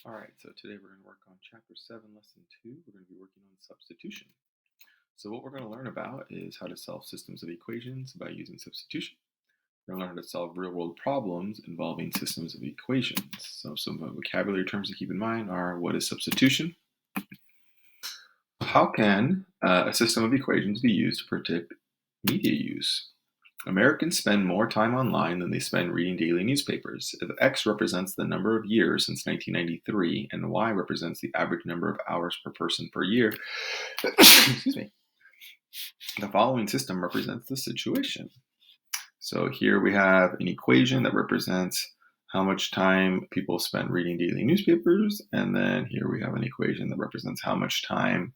All right, so today we're going to work on Chapter 7, Lesson 2. We're going to be working on substitution. So what we're going to learn about is how to solve systems of equations by using substitution. We're going to learn how to solve real-world problems involving systems of equations. So some vocabulary terms to keep in mind are: what is substitution? How can a system of equations be used to predict media use? Americans spend more time online than they spend reading daily newspapers. If X represents the number of years since 1993 and Y represents the average number of hours per person per year, excuse me, the following system represents the situation. So here we have an equation that represents how much time people spend reading daily newspapers, and then here we have an equation that represents how much time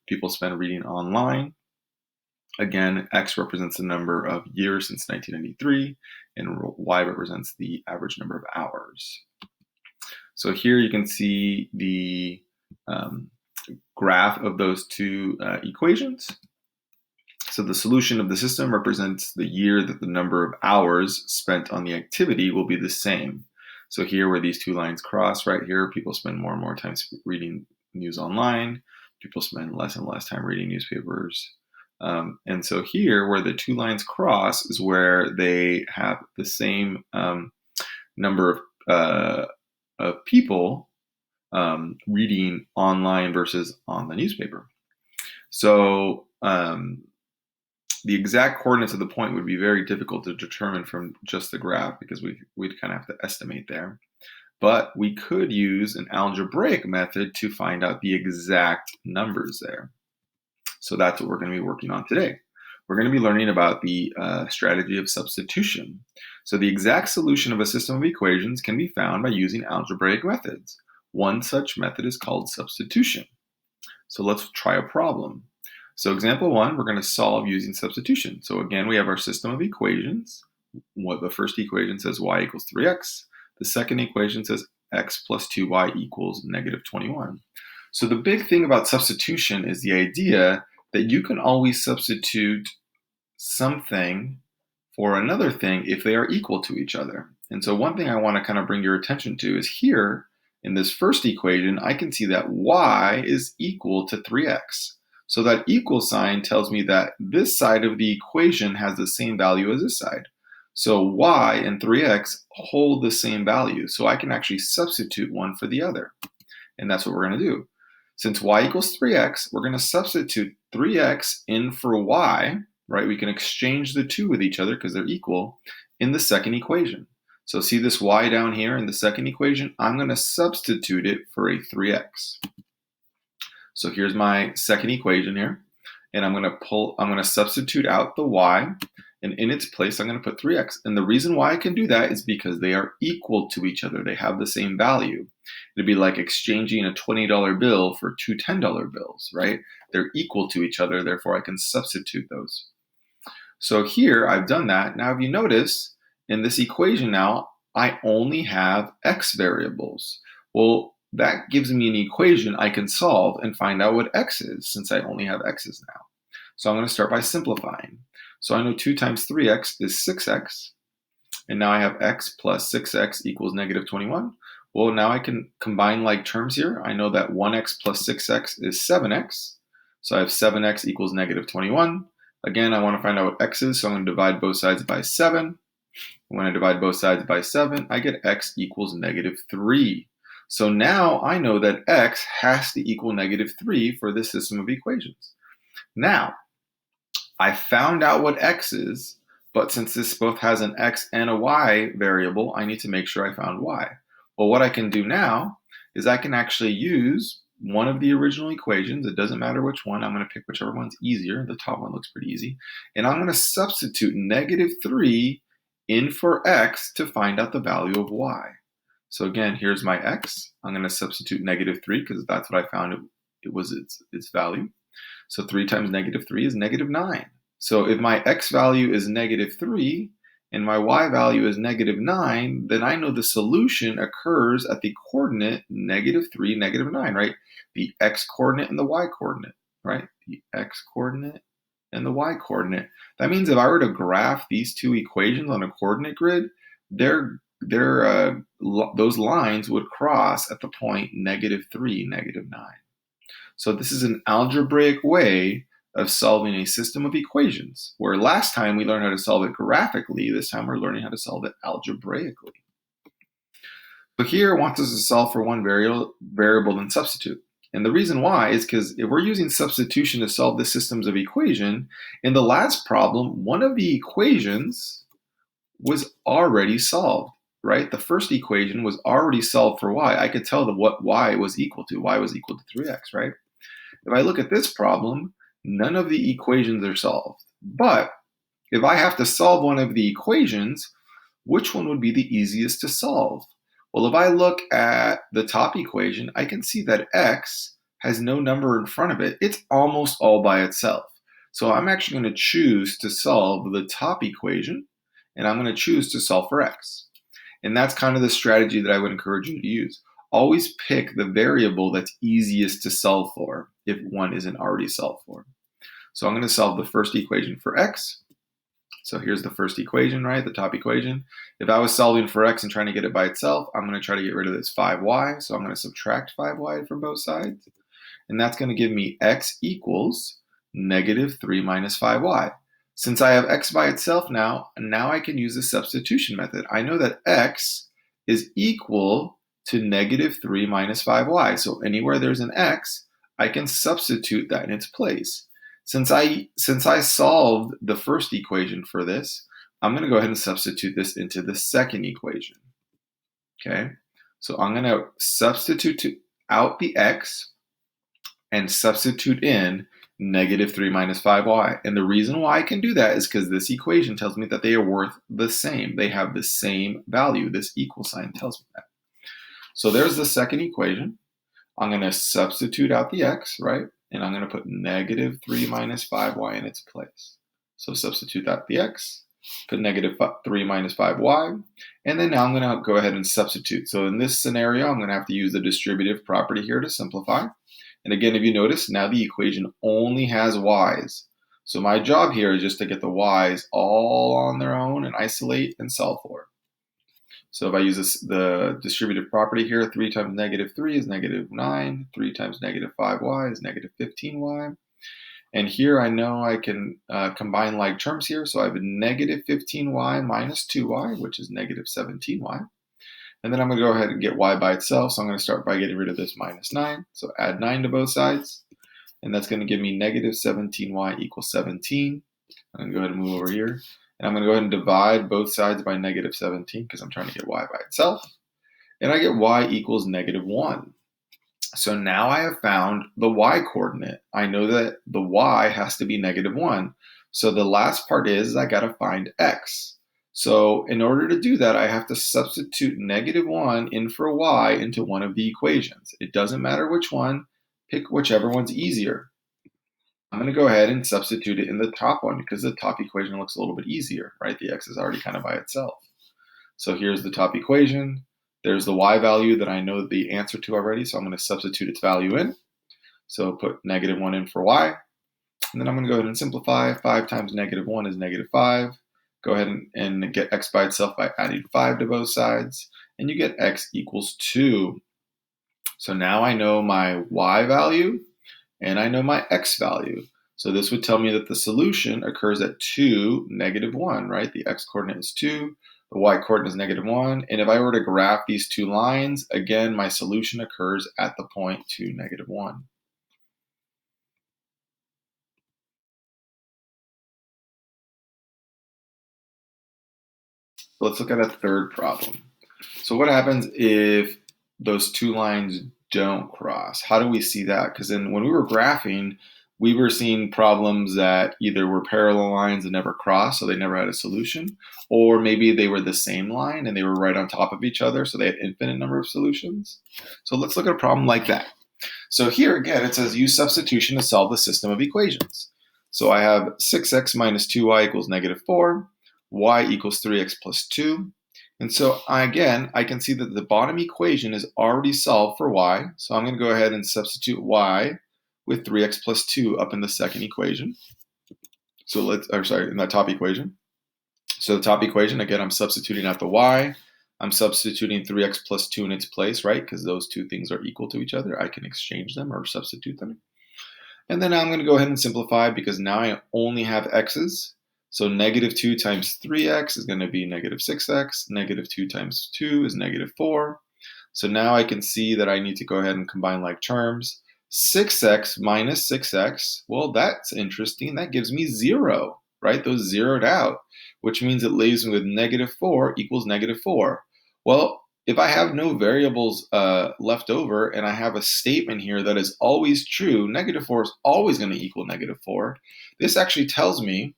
people spend reading online. Again, X represents the number of years since 1993, and Y represents the average number of hours. So here you can see the graph of those two equations. So the solution of the system represents the year that the number of hours spent on the activity will be the same. So here where these two lines cross, right here, people spend more and more time reading news online. People spend less and less time reading newspapers. And so here, where the two lines cross, is where they have the same number of people reading online versus on the newspaper. So the exact coordinates of the point would be very difficult to determine from just the graph because we'd kind of have to estimate there. But we could use an algebraic method to find out the exact numbers there. So that's what we're going to be working on today. We're going to be learning about the strategy of substitution. So the exact solution of a system of equations can be found by using algebraic methods. One such method is called substitution. So let's try a problem. So example 1, we're going to solve using substitution. So again, we have our system of equations. The first equation says y equals 3x. The second equation says x plus 2y equals negative 21. So the big thing about substitution is the idea that you can always substitute something for another thing if they are equal to each other. And so one thing I want to kind of bring your attention to is here in this first equation, I can see that y is equal to 3x. So that equal sign tells me that this side of the equation has the same value as this side. So y and 3x hold the same value. So I can actually substitute one for the other. And that's what we're going to do. Since y equals 3x, we're going to substitute 3x in for y, right? We can exchange the two with each other because they're equal in the second equation. So see this y down here in the second equation? I'm going to substitute it for a 3x. So here's my second equation here, and I'm going to substitute out the y, and in its place I'm going to put 3x. And the reason why I can do that is because they are equal to each other. They have the same value. It'd be like exchanging a $20 bill for two $10 bills, right? They're equal to each other, therefore I can substitute those. So here I've done that. Now if you notice, in this equation now, I only have x variables. Well, that gives me an equation I can solve and find out what x is, since I only have x's now. So I'm going to start by simplifying. So I know 2 times 3x is 6x, and now I have x plus 6x equals negative 21. Well, now I can combine like terms here. I know that 1x plus 6x is 7x, so I have 7x equals negative 21. Again, I want to find out what x is, so I'm going to divide both sides by 7. When I divide both sides by 7, I get x equals negative 3. So now I know that x has to equal negative 3 for this system of equations. Now, I found out what x is, but since this both has an x and a y variable, I need to make sure I found y. Well, what I can do now is I can actually use one of the original equations. It doesn't matter which one. I'm going to pick whichever one's easier. The top one looks pretty easy. And I'm going to substitute negative 3 in for x to find out the value of y. So again, here's my x. I'm going to substitute negative 3 because that's what I found it was its value. So 3 times negative 3 is negative 9. So if my x value is negative 3 and my y value is negative 9, then I know the solution occurs at the coordinate negative 3, negative 9, right? The x coordinate and the y coordinate, right? The x coordinate and the y coordinate. That means if I were to graph these two equations on a coordinate grid, they're those lines would cross at the point -3, -9. So this is an algebraic way of solving a system of equations, where last time we learned how to solve it graphically, this time we're learning how to solve it algebraically. So here it wants us to solve for one variable then substitute. And the reason why is because if we're using substitution to solve the systems of equation, in the last problem, one of the equations was already solved, right? The first equation was already solved for y. I could tell what y was equal to. Y was equal to 3x, right? If I look at this problem, none of the equations are solved. But if I have to solve one of the equations, which one would be the easiest to solve? Well, if I look at the top equation, I can see that x has no number in front of it. It's almost all by itself. So I'm actually going to choose to solve the top equation, and I'm going to choose to solve for x. And that's kind of the strategy that I would encourage you to use. Always pick the variable that's easiest to solve for if one isn't already solved for. So I'm going to solve the first equation for x. So here's the first equation, right? The top equation. If I was solving for x and trying to get it by itself, I'm going to try to get rid of this 5y. So I'm going to subtract 5y from both sides. And that's going to give me x equals -3 minus 5y. Since I have x by itself now I can use the substitution method. I know that x is equal to -3 minus 5y. So anywhere there's an x, I can substitute that in its place. Since I solved the first equation for this, I'm going to go ahead and substitute this into the second equation. Okay, so I'm going to substitute out the x and substitute in -3 minus 5y. And the reason why I can do that is because this equation tells me that they are worth the same. They have the same value. This equal sign tells me that. So there's the second equation. I'm going to substitute out the x, right? And I'm going to put -3 minus 5y in its place. So substitute out the x, put -3 minus 5y, and then now I'm going to go ahead and substitute. So in this scenario, I'm going to have to use the distributive property here to simplify. And again, if you notice, now the equation only has y's. So my job here is just to get the y's all on their own and isolate and solve for. So if I use the distributive property here, 3 times -3 is -9, 3 times -5y is -15y. And here I know I can combine like terms here. So I have -15y minus 2y, which is -17y. And then I'm going to go ahead and get y by itself. So I'm going to start by getting rid of this -9. So add 9 to both sides. And that's going to give me -17y equals 17. I'm going to go ahead and move over here. And I'm going to go ahead and divide both sides by -17 because I'm trying to get y by itself. And I get y equals -1. So now I have found the y coordinate. I know that the y has to be -1. So the last part is I got to find x. So in order to do that, I have to substitute -1 in for y into one of the equations. It doesn't matter which one. Pick whichever one's easier. I'm going to go ahead and substitute it in the top one because the top equation looks a little bit easier, right? The x is already kind of by itself. So here's the top equation. There's the y value that I know the answer to already, so I'm going to substitute its value in. So put -1 in for y. And then I'm going to go ahead and simplify. 5 times -1 is -5. Go ahead and get x by itself by adding 5 to both sides. And you get x equals 2. So now I know my y value and I know my x value. So this would tell me that the solution occurs at 2, -1, right? The x coordinate is 2, the y coordinate is -1. And if I were to graph these two lines, again, my solution occurs at the point 2, -1. Let's look at a third problem. So what happens if those two lines don't cross? How do we see that? Because then when we were graphing, we were seeing problems that either were parallel lines that never crossed, so they never had a solution, or maybe they were the same line and they were right on top of each other, so they had infinite number of solutions. So let's look at a problem like that. So here again, it says use substitution to solve the system of equations. So I have 6x minus 2y equals -4, y equals 3x plus 2. And so again, I can see that the bottom equation is already solved for y. So I'm going to go ahead and substitute y with 3x plus 2 up in the second equation. So in that top equation. So the top equation, again, I'm substituting out the y. I'm substituting 3x plus 2 in its place, right? Because those two things are equal to each other. I can exchange them or substitute them. And then I'm going to go ahead and simplify because now I only have x's. So negative 2 times 3x is going to be negative 6x. Negative 2 times 2 is negative 4. So now I can see that I need to go ahead and combine like terms. 6x minus 6x, well, that's interesting. That gives me 0, right? Those zeroed out, which means it leaves me with negative 4 equals negative 4. Well, if I have no variables left over and I have a statement here that is always true, negative 4 is always going to equal negative 4. This actually tells me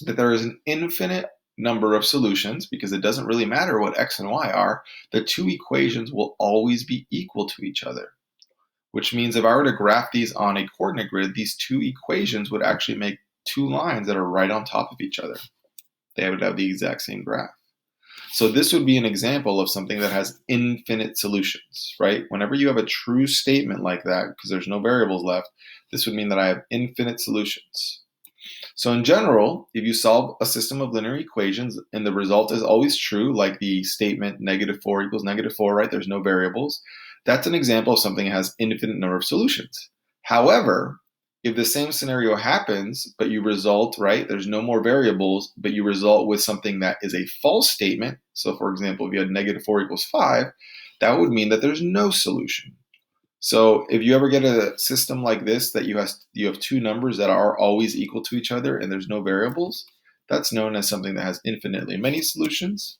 that there is an infinite number of solutions because it doesn't really matter what x and y are. The two equations will always be equal to each other, which means if I were to graph these on a coordinate grid, these two equations would actually make two lines that are right on top of each other. They would have the exact same graph. So this would be an example of something that has infinite solutions, right? Whenever you have a true statement like that, because there's no variables left, this would mean that I have infinite solutions. So in general, if you solve a system of linear equations and the result is always true, like the statement negative 4 equals negative 4, right? There's no variables. That's an example of something that has infinite number of solutions. However, if the same scenario happens, but you result, right, there's no more variables, but you result with something that is a false statement. So for example, if you had negative 4 equals 5, that would mean that there's no solution. So if you ever get a system like this that you have two numbers that are always equal to each other and there's no variables, that's known as something that has infinitely many solutions.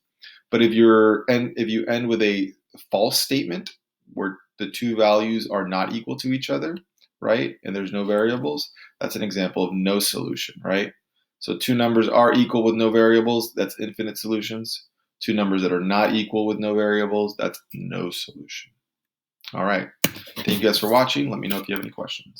But if you end with a false statement where the two values are not equal to each other, right, and there's no variables, that's an example of no solution, right? So two numbers are equal with no variables, that's infinite solutions. Two numbers that are not equal with no variables, that's no solution. All right. Thank you guys for watching. Let me know if you have any questions.